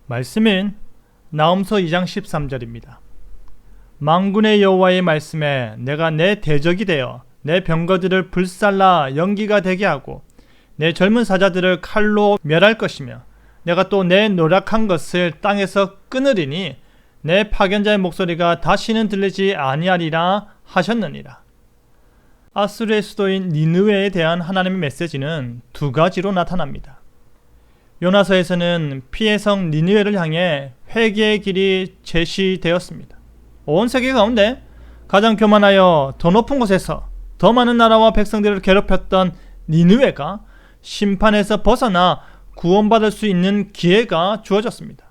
말씀은 나홈서 2장 13절입니다. 만군의 여호와의 말씀에 내가 내 대적이 되어 내 병거들을 불살라 연기가 되게 하고 내 젊은 사자들을 칼로 멸할 것이며 내가 또 내 노력한 것을 땅에서 끊으리니 내 파견자의 목소리가 다시는 들리지 아니하리라 하셨느니라. 아수르의 수도인 니느웨에 대한 하나님의 메시지는 두 가지로 나타납니다. 요나서에서는 피의 성 니느웨를 향해 회개의 길이 제시되었습니다. 온 세계 가운데 가장 교만하여 더 높은 곳에서 더 많은 나라와 백성들을 괴롭혔던 니느웨가 심판에서 벗어나 구원받을 수 있는 기회가 주어졌습니다.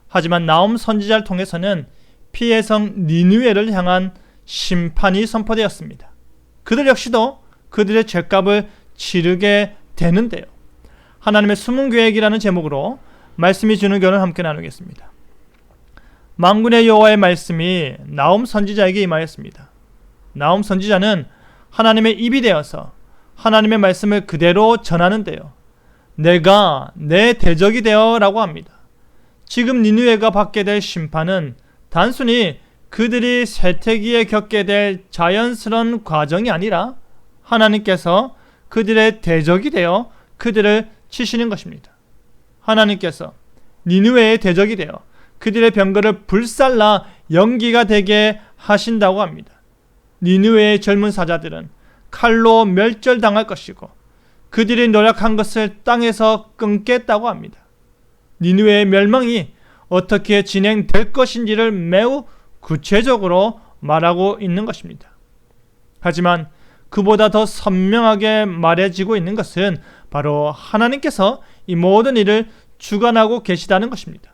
하지만 나홈 선지자를 통해서는 피의 성 니느웨를 향한 심판이 선포되었습니다. 그들 역시도 그들의 죄값을 치르게 되는데요. 하나님의 숨은 계획이라는 제목으로 말씀이 주는 교훈을 함께 나누겠습니다. 만군의 여호와의 말씀이 나홈 선지자에게 임하였습니다. 나홈 선지자는 하나님의 입이 되어서 하나님의 말씀을 그대로 전하는데요. 내가 내 대적이 되어 라고 합니다. 지금 니느웨가 받게 될 심판은 단순히 그들이 쇠퇴기에 겪게 될 자연스러운 과정이 아니라 하나님께서 그들의 대적이 되어 그들을 치시는 것입니다. 하나님께서 니느웨의 대적이 되어 그들의 병거를 불살라 연기가 되게 하신다고 합니다. 니느웨의 젊은 사자들은 칼로 멸절당할 것이고 그들이 노력한 것을 땅에서 끊겠다고 합니다. 니느웨의 멸망이 어떻게 진행될 것인지를 매우 구체적으로 말하고 있는 것입니다. 하지만 그보다 더 선명하게 말해지고 있는 것은 바로 하나님께서 이 모든 일을 주관하고 계시다는 것입니다.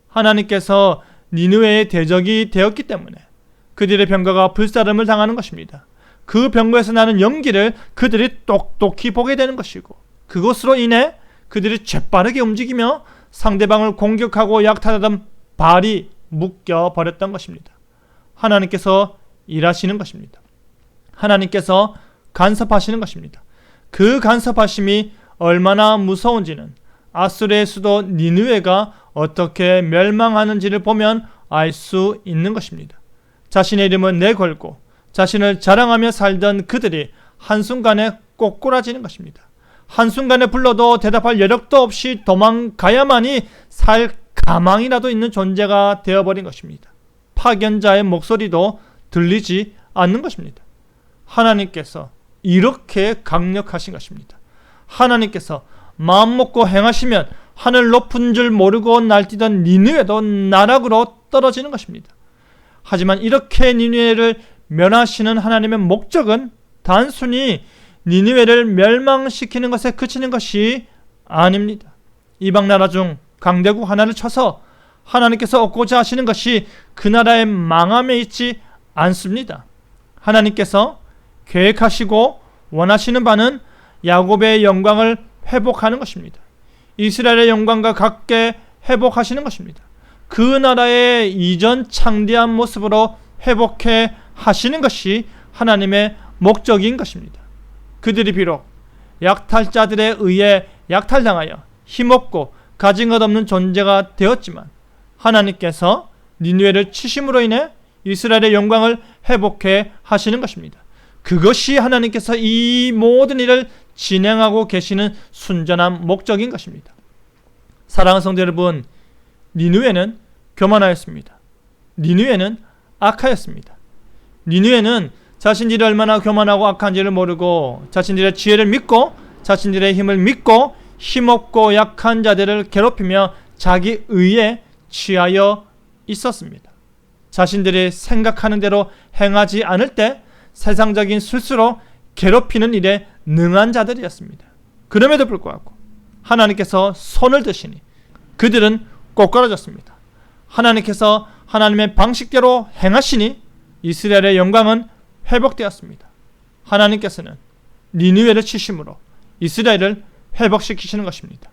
하나님께서 니느웨의 대적이 되었기 때문에 그들의 병거가 불사름을 당하는 것입니다. 그 병거에서 나는 연기를 그들이 똑똑히 보게 되는 것이고 그것으로 인해 그들이 재빠르게 움직이며 상대방을 공격하고 약탈하던 발이 묶여버렸던 것입니다. 하나님께서 일하시는 것입니다. 하나님께서 간섭하시는 것입니다. 그 간섭하심이 얼마나 무서운지는 아수르의 수도 니느웨가 어떻게 멸망하는지를 보면 알 수 있는 것입니다. 자신의 이름은 내걸고 자신을 자랑하며 살던 그들이 한순간에 꼬꾸라지는 것입니다. 한순간에 불러도 대답할 여력도 없이 도망가야만이 살 가망이라도 있는 존재가 되어버린 것입니다. 파견자의 목소리도 들리지 않는 것입니다. 하나님께서 이렇게 강력하신 것입니다. 하나님께서 마음먹고 행하시면 하늘 높은 줄 모르고 날뛰던 니느웨도 나락으로 떨어지는 것입니다. 하지만 이렇게 니느웨를 멸하시는 하나님의 목적은 단순히 니느웨를 멸망시키는 것에 그치는 것이 아닙니다. 이방 나라 중 강대국 하나를 쳐서 하나님께서 얻고자 하시는 것이 그 나라의 망함에 있지 않습니다. 하나님께서 계획하시고 원하시는 바는 야곱의 영광을 회복하는 것입니다. 이스라엘의 영광과 같게 회복하시는 것입니다. 그 나라의 이전 창대한 모습으로 회복해 하시는 것이 하나님의 목적인 것입니다. 그들이 비록 약탈자들에 의해 약탈당하여 힘없고 가진 것 없는 존재가 되었지만 하나님께서 니느웨를 치심으로 인해 이스라엘의 영광을 회복해 하시는 것입니다. 그것이 하나님께서 이 모든 일을 진행하고 계시는 순전한 목적인 것입니다. 사랑하는 성도 여러분, 니느웨는 교만하였습니다. 니느웨는 악하였습니다. 니느웨는 자신들이 얼마나 교만하고 악한지를 모르고 자신들의 지혜를 믿고 자신들의 힘을 믿고 힘없고 약한 자들을 괴롭히며 자기 의에 취하여 있었습니다. 자신들이 생각하는 대로 행하지 않을 때 세상적인 술수로 괴롭히는 일에 능한 자들이었습니다. 그럼에도 불구하고 하나님께서 손을 드시니 그들은 꼬꾸라졌습니다. 하나님께서 하나님의 방식대로 행하시니 이스라엘의 영광은 회복되었습니다. 하나님께서는 니느웨를 치심으로 이스라엘을 회복시키시는 것입니다.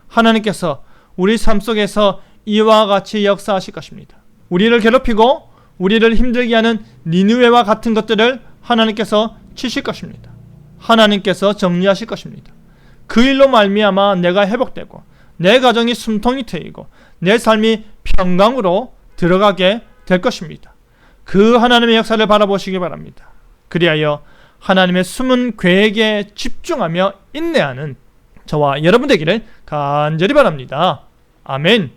하나님께서 우리 삶 속에서 이와 같이 역사하실 것입니다. 우리를 괴롭히고 우리를 힘들게 하는 니느웨와 같은 것들을 하나님께서 치실 것입니다. 하나님께서 정리하실 것입니다. 그 일로 말미암아 내가 회복되고 내 가정이 숨통이 트이고 내 삶이 평강으로 들어가게 될 것입니다. 그 하나님의 역사를 바라보시기 바랍니다. 그리하여 하나님의 숨은 계획에 집중하며 인내하는 저와 여러분 되기를 간절히 바랍니다. 아멘.